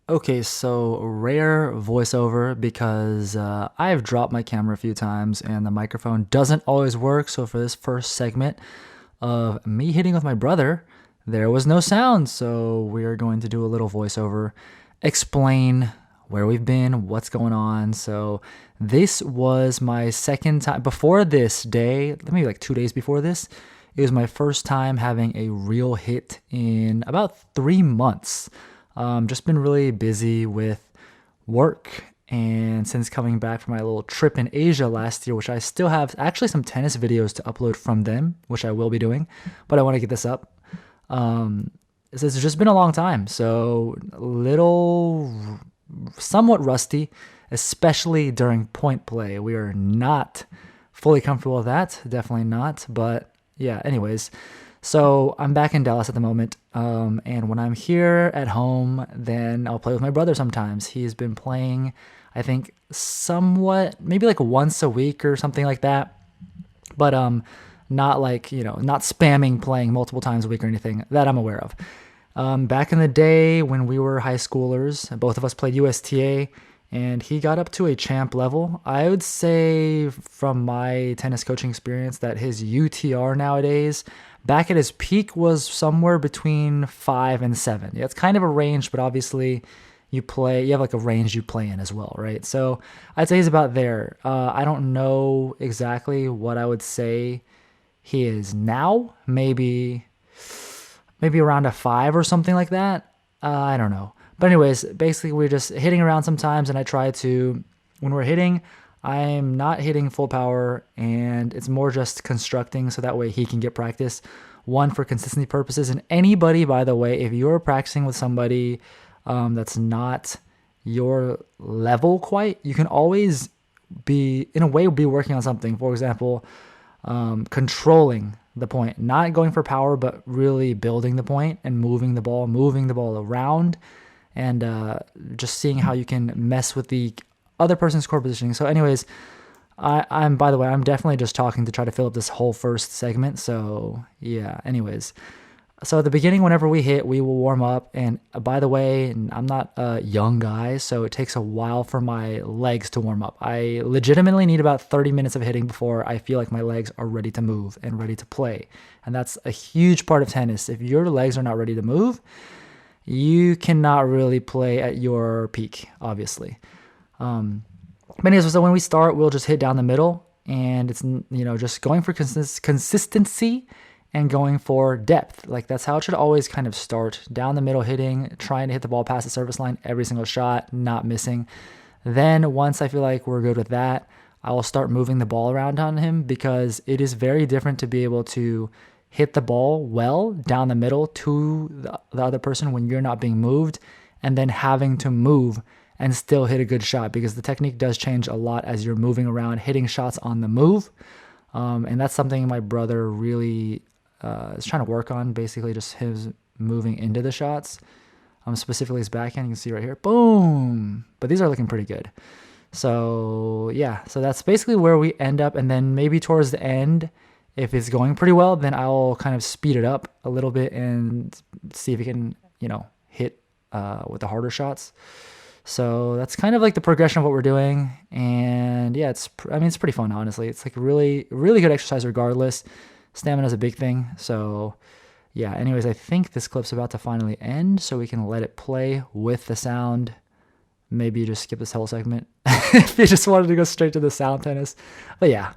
Okay, so rare voiceover because I've dropped my camera a few times and the microphone doesn't always work. So for this first segment of me hitting with my brother, there was no sound. So we're going to do a little voiceover, explain where we've been, what's going on. So this was my second time. Before this day, maybe like 2 days before this, it was my first time having a real hit in about 3 months. Just been really busy with work. And since coming back from my little trip in Asia last year, which I still have actually some tennis videos to upload from them, which I will be doing, but I want to get this up. It's just been a long time. So, little, somewhat rusty, especially during point play. We are not fully comfortable with that. Definitely not. But yeah, anyways. So I'm back in Dallas at the moment, and when I'm here at home, then I'll play with my brother sometimes. He's been playing, I think, somewhat, maybe like once a week or something like that, but not like, not spamming playing multiple times a week or anything that I'm aware of. Back in the day when we were high schoolers, both of us played USTA, and he got up to a champ level. I would say from my tennis coaching experience that his UTR nowadays, back at his peak, was somewhere between 5 and 7. Yeah, it's kind of a range, but obviously you have like a range you play in as well, right? So I'd say he's about there. I don't know exactly what I would say he is now. Maybe around a 5 or something like that. I don't know. But anyways, basically we're just hitting around sometimes, and I try to, when we're hitting, I'm not hitting full power, and it's more just constructing so that way he can get practice. One, for consistency purposes, and anybody, by the way, if you're practicing with somebody that's not your level quite, you can always be, in a way, be working on something. For example, controlling the point, not going for power, but really building the point and moving the ball around, and just seeing how you can mess with the other person's core positioning. So anyways, I'm by the way, I'm definitely just talking to try to fill up this whole first segment. So yeah, anyways. So at the beginning, whenever we hit, we will warm up. And by the way, I'm not a young guy, so it takes a while for my legs to warm up. I legitimately need about 30 minutes of hitting before I feel like my legs are ready to move and ready to play. And that's a huge part of tennis. If your legs are not ready to move, you cannot really play at your peak, obviously. But anyways, so when we start, we'll just hit down the middle, and it's, just going for consistency and going for depth. Like, that's how it should always kind of start. Down the middle hitting, trying to hit the ball past the service line every single shot, not missing. Then once I feel like we're good with that, I will start moving the ball around on him, because it is very different to be able to hit the ball well down the middle to the other person when you're not being moved, and then having to move and still hit a good shot, because the technique does change a lot as you're moving around, hitting shots on the move. And that's something my brother really is trying to work on, basically just his moving into the shots. Specifically his backhand, you can see right here, boom. But these are looking pretty good. So yeah, so that's basically where we end up. And then maybe towards the end, if it's going pretty well, then I'll kind of speed it up a little bit and see if we can, hit with the harder shots. So that's kind of like the progression of what we're doing. And yeah, it's pretty fun, honestly. It's like really, really good exercise regardless. Stamina is a big thing. So yeah, anyways, I think this clip's about to finally end, so we can let it play with the sound. Maybe you just skip this whole segment if you just wanted to go straight to the sound tennis. But yeah.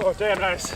Oh, damn nice.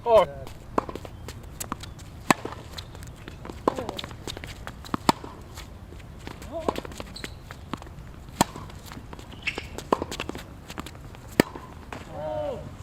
Oh.